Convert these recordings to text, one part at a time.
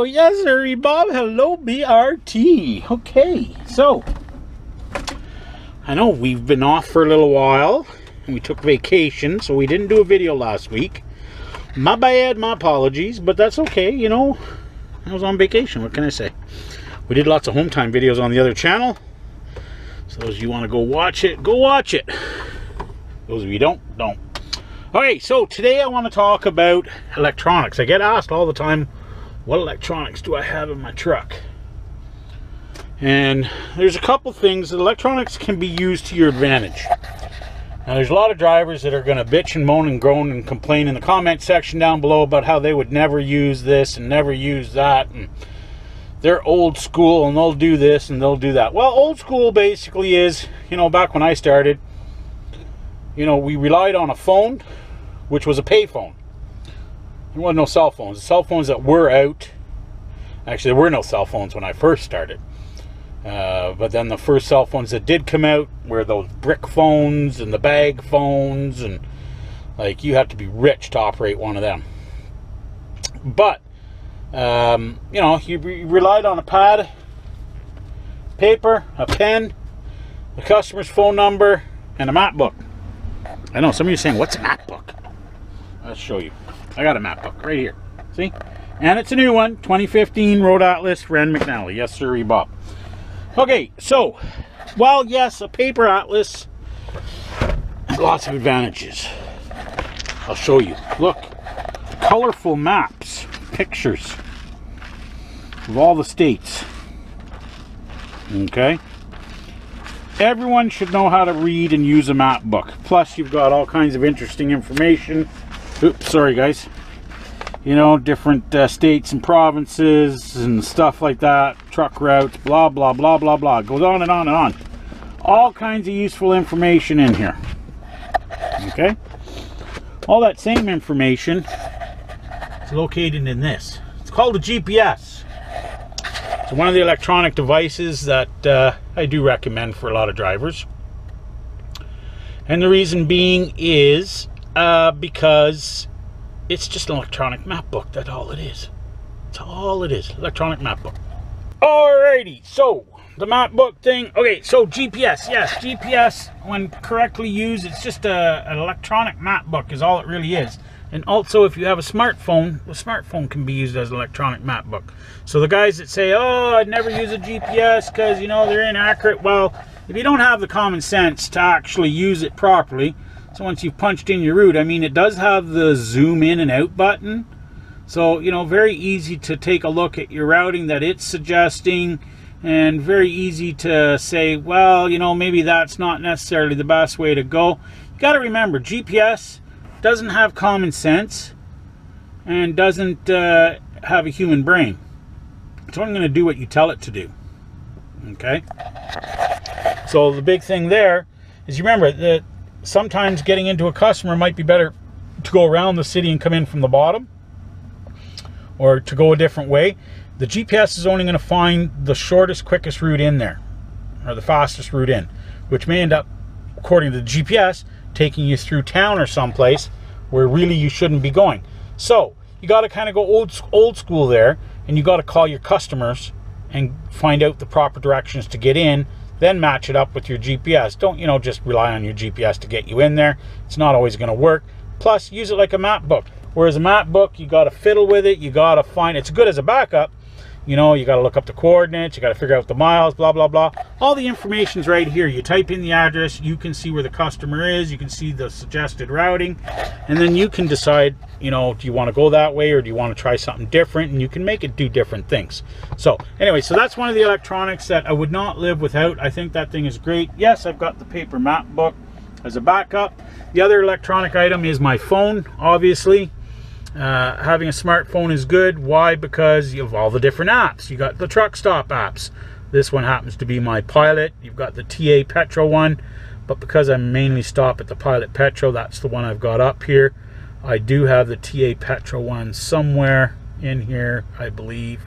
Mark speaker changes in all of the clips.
Speaker 1: Yes, sir, Bob. Hello, BRT. Okay, so I know we've been off for a little while, and we took vacation, so we didn't do a video last week. My bad, my apologies, but that's okay. You know, I was on vacation. What can I say? We did lots of home time videos on the other channel. So those of you want to go watch it, go watch it. Those of you don't. Okay, so today I want to talk about electronics. I get asked all the time, what electronics do I have in my truck? And there's a couple things that electronics can be used to your advantage. Now, there's a lot of drivers that are going to bitch and moan and groan and complain in the comment section down below about how they would never use this and never use that, and they're old school and they'll do this and they'll do that. Well, old school basically is, you know, back when I started, you know, we relied on a phone, which was a pay phone. There wasn't no cell phones. The cell phones that were out, actually there were no cell phones when I first started. But then the first cell phones that did come out were those brick phones and the bag phones, and like you had to be rich to operate one of them. But you know, you relied on a pad, paper, a pen, the customer's phone number, and a map book. I know some of you are saying, what's a map book? Let's show you. I got a map book right here. See? And it's a new one, 2015 Road Atlas, Ren McNally. Yes, sir, Bob. Okay, so, while yes, a paper atlas has lots of advantages. I'll show you. Look, colorful maps, pictures of all the states. Okay? Everyone should know how to read and use a map book. Plus, you've got all kinds of interesting information. Oops, sorry guys. You know, different states and provinces and stuff like that. Truck routes, blah, blah, blah, blah, blah. It goes on and on and on. All kinds of useful information in here. Okay? All that same information is located in this. It's called a GPS. It's one of the electronic devices that I do recommend for a lot of drivers. And the reason being is because it's just an electronic map book. That's all it is. That's all it is. Electronic map book. Alrighty, so the map book thing. Okay, so GPS. Yes, GPS, when correctly used, it's just an electronic map book is all it really is. And also, if you have a smartphone, the smartphone can be used as an electronic map book. So the guys that say, oh, I'd never use a GPS because, you know, they're inaccurate. Well, if you don't have the common sense to actually use it properly, so once you've punched in your route, I mean, it does have the zoom in and out button. So, you know, very easy to take a look at your routing that it's suggesting, and very easy to say, well, you know, maybe that's not necessarily the best way to go. You got to remember, GPS doesn't have common sense and doesn't have a human brain. It's only going to do what you tell it to do. Okay? So the big thing there is, you remember that sometimes getting into a customer might be better to go around the city and come in from the bottom, or to go a different way. The GPS is only going to find the shortest, quickest route in there, or the fastest route in, which may end up, according to the GPS, taking you through town or someplace where really you shouldn't be going. So you got to kind of go old school there, and you got to call your customers and find out the proper directions to get in, then match it up with your GPS. Don't, you know, just rely on your GPS to get you in there. It's not always going to work. Plus, use it like a map book. Whereas a map book, you got to fiddle with it. You got to find, it's good as a backup. You know, you got to look up the coordinates. You got to figure out the miles, blah, blah, blah. All the information's right here. You type in the address. You can see where the customer is. You can see the suggested routing. And then you can decide, you know, do you want to go that way or do you want to try something different? And you can make it do different things. So anyway, so that's one of the electronics that I would not live without. I think that thing is great. Yes, I've got the paper map book as a backup. The other electronic item is my phone, obviously. Having a smartphone is good. Why? Because you have all the different apps. You got the truck stop apps. This one happens to be my Pilot. You've got the TA Petro one, but because I mainly stop at the Pilot Petro, that's the one I've got up here. I do have the TA Petro one somewhere in here, I believe.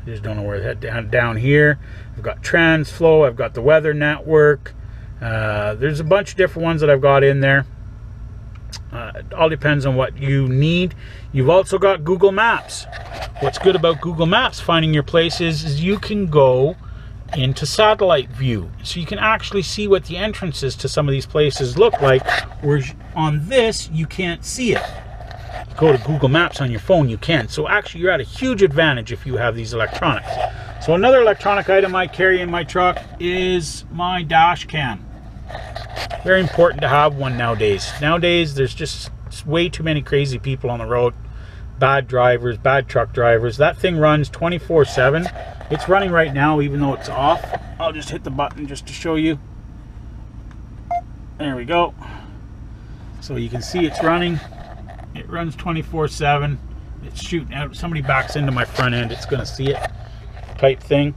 Speaker 1: I just don't know where it's down here. I've got TransFlow. I've got the Weather Network. There's a bunch of different ones that I've got in there. It all depends on what you need. You've also got Google Maps. What's good about Google Maps finding your places is you can go into satellite view, so you can actually see what the entrances to some of these places look like, whereas on this you can't see it. Go to Google Maps on your phone, you can. So actually you're at a huge advantage if you have these electronics. So another electronic item I carry in my truck is my dash cam. Very important to have one nowadays. Nowadays there's just way too many crazy people on the road. Bad drivers, bad truck drivers. That thing runs 24/7. It's running right now even though it's off. I'll just hit the button just to show you. There we go. So you can see it's running. It runs 24/7. It's shooting out. If somebody backs into my front end, it's going to see it, type thing.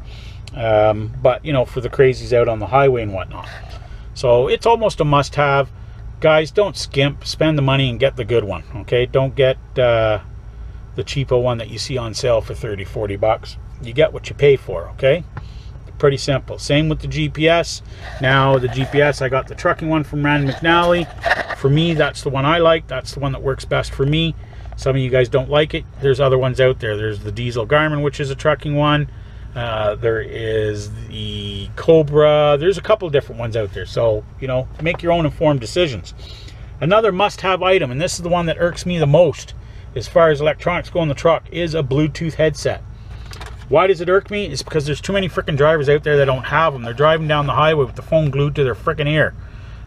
Speaker 1: But you know, for the crazies out on the highway and whatnot. So it's almost a must-have. Guys, don't skimp. Spend the money and get the good one. Okay, don't get the cheapo one that you see on sale for 30-40 bucks. You get what you pay for. Okay, pretty simple. Same with the GPS. Now the GPS, I got the trucking one from Rand McNally. For me, that's the one I like. That's the one that works best for me. Some of you guys don't like it. There's other ones out there. There's the Diesel Garmin, which is a trucking one. There is the Cobra. There's a couple of different ones out there. So, you know, make your own informed decisions. Another must-have item, and this is the one that irks me the most as far as electronics go in the truck, is a Bluetooth headset. Why does it irk me? It's because there's too many freaking drivers out there that don't have them. They're driving down the highway with the phone glued to their freaking ear.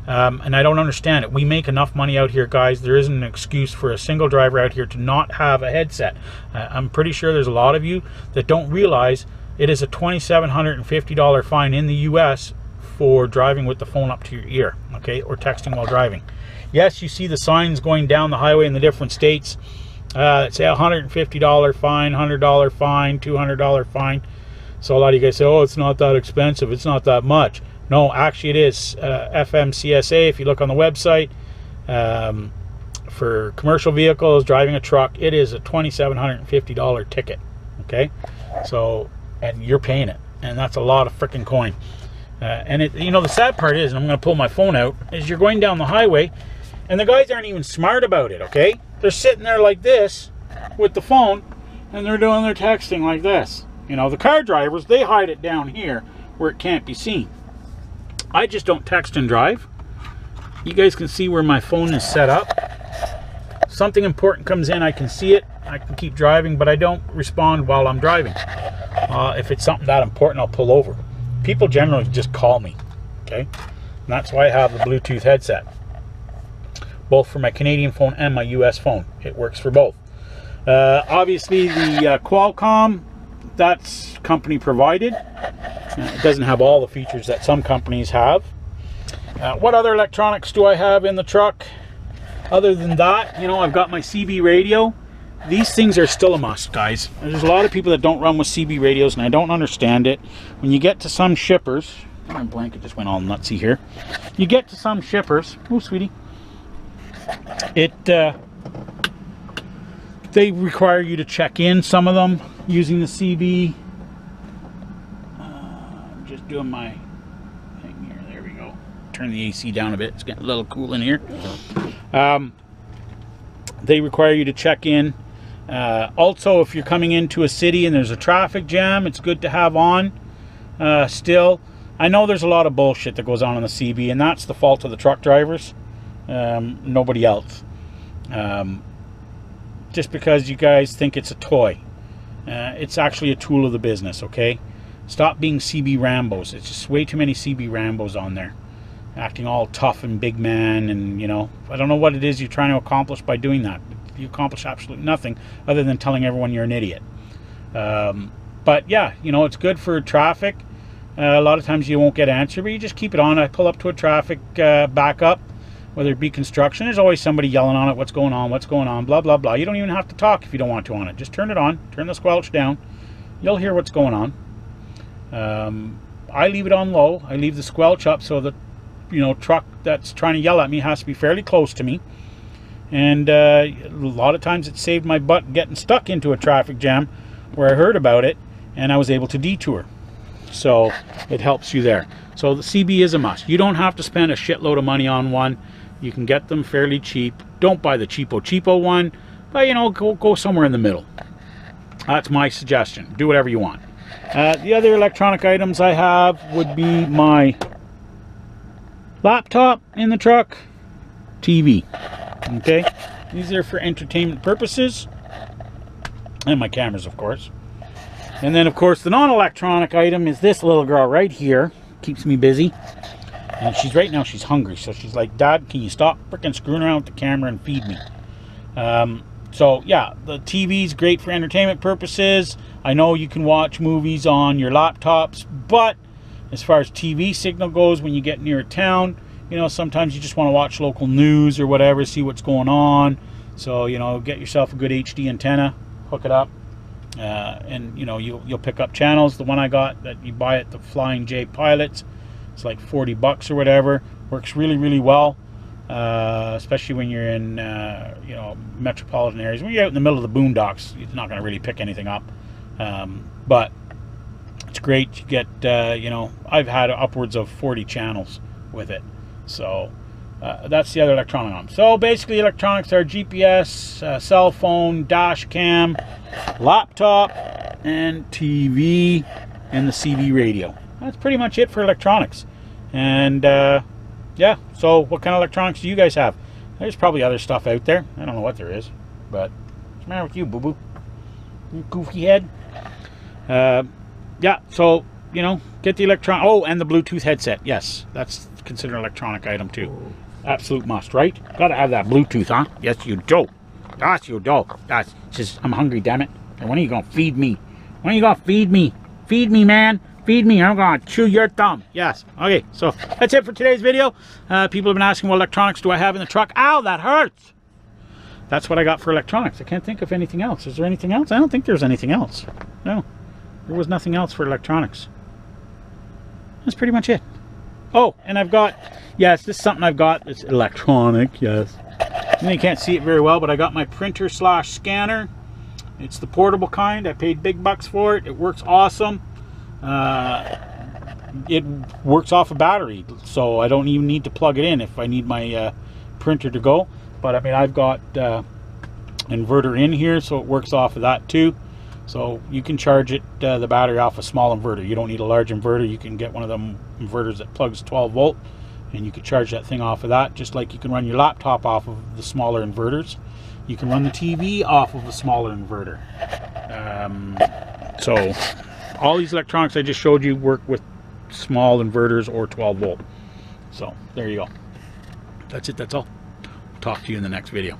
Speaker 1: And I don't understand it. We make enough money out here, guys. There isn't an excuse for a single driver out here to not have a headset. I'm pretty sure there's a lot of you that don't realize it is a $2,750 fine in the US for driving with the phone up to your ear, okay, or texting while driving. Yes, you see the signs going down the highway in the different states. It's a $150 fine, $100 fine, $200 fine. So a lot of you guys say, oh, it's not that expensive. It's not that much. No, actually it is. FMCSA, if you look on the website, for commercial vehicles, driving a truck, it is a $2,750 ticket, okay? So, and you're paying it, and that's a lot of freaking coin. And it, you know, the sad part is, and I'm going to pull my phone out, is you're going down the highway, and the guys aren't even smart about it, okay? They're sitting there like this with the phone, and they're doing their texting like this. You know, the car drivers, they hide it down here where it can't be seen. I just don't text and drive. You guys can see where my phone is set up. Something important comes in, I can see it. I can keep driving, but I don't respond while I'm driving. If it's something that important, I'll pull over. People generally just call me, okay? And that's why I have the Bluetooth headset, both for my Canadian phone and my US phone. It works for both. Obviously, the Qualcomm, that's company provided. It doesn't have all the features that some companies have. What other electronics do I have in the truck? Other than that, you know, I've got my CB radio. These things are still a must, guys. There's a lot of people that don't run with CB radios, and I don't understand it. When you get to some shippers, my blanket just went all nutsy here. You get to some shippers, oh sweetie, they require you to check in, some of them, using the CB. I'm just doing my thing here. There we go. Turn the AC down a bit. It's getting a little cool in here. They require you to check in. Also, if you're coming into a city and there's a traffic jam, it's good to have on still. I know there's a lot of bullshit that goes on the CB, and that's the fault of the truck drivers. Nobody else. Just because you guys think it's a toy. It's actually a tool of the business, okay? Stop being CB Rambos. It's just way too many CB Rambos on there. Acting all tough and big man, and, you know, I don't know what it is you're trying to accomplish by doing that. You accomplish absolutely nothing other than telling everyone you're an idiot. But yeah, you know, it's good for traffic. A lot of times you won't get an answer, but you just keep it on. I pull up to a traffic backup, whether it be construction. There's always somebody yelling on it, what's going on, blah, blah, blah. You don't even have to talk if you don't want to on it. Just turn it on, turn the squelch down. You'll hear what's going on. I leave it on low. I leave the squelch up so that, you know, truck that's trying to yell at me has to be fairly close to me. And a lot of times it saved my butt getting stuck into a traffic jam where I heard about it and I was able to detour. So it helps you there. So the CB is a must. You don't have to spend a shitload of money on one. You can get them fairly cheap. Don't buy the cheapo one, but you know, go somewhere in the middle. That's my suggestion. Do whatever you want. The other electronic items I have would be my laptop in the truck, TV. Okay, these are for entertainment purposes, and my cameras, of course. And then, of course, the non-electronic item is this little girl right here. Keeps me busy. And right now she's hungry, so she's like, Dad, can you stop freaking screwing around with the camera and feed me? So yeah, the TV's great for entertainment purposes. I know you can watch movies on your laptops, but as far as TV signal goes, when you get near a town, you know, sometimes you just want to watch local news or whatever, see what's going on. So, you know, get yourself a good HD antenna, hook it up, and you know, you'll pick up channels. The one I got that you buy at the Flying J Pilots, it's like 40 bucks or whatever. Works really, really well, especially when you're in you know, metropolitan areas. When you're out in the middle of the boondocks, you're not going to really pick anything up, but it's great. You get you know, I've had upwards of 40 channels with it. So that's the other electronic arm. So basically, electronics are GPS, cell phone, dash cam, laptop, and TV, and the CV radio. That's pretty much it for electronics. And yeah, so what kind of electronics do you guys have? There's probably other stuff out there. I don't know what there is, but what's the matter with you, boo-boo? You goofy head. Yeah, so, you know, get the electronic. Oh, and the Bluetooth headset. Yes, that's considered an electronic item too. Absolute must, right? Gotta have that Bluetooth, huh? Yes, you do. Yes, you do. Yes. Just, I'm hungry, damn it. And when are you gonna feed me? When are you gonna feed me? Feed me, man. Feed me. I'm gonna chew your thumb. Yes. Okay, so that's it for today's video. People have been asking what electronics do I have in the truck. Ow, that hurts. That's what I got for electronics. I can't think of anything else. Is there anything else? I don't think there's anything else. No, there was nothing else for electronics. That's pretty much it. Oh, and I've got, yes, this is something I've got. It's electronic, yes. And you can't see it very well, but I got my printer slash scanner. It's the portable kind. I paid big bucks for it. It works awesome. It works off a battery, so I don't even need to plug it in if I need my printer to go. But I mean, I've got inverter in here, so it works off of that too. So you can charge it, the battery off a small inverter. You don't need a large inverter. You can get one of them inverters that plugs 12 volt, and you can charge that thing off of that, just like you can run your laptop off of the smaller inverters. You can run the TV off of a smaller inverter. So all these electronics I just showed you work with small inverters or 12 volt. So there you go. That's it. That's all. Talk to you in the next video.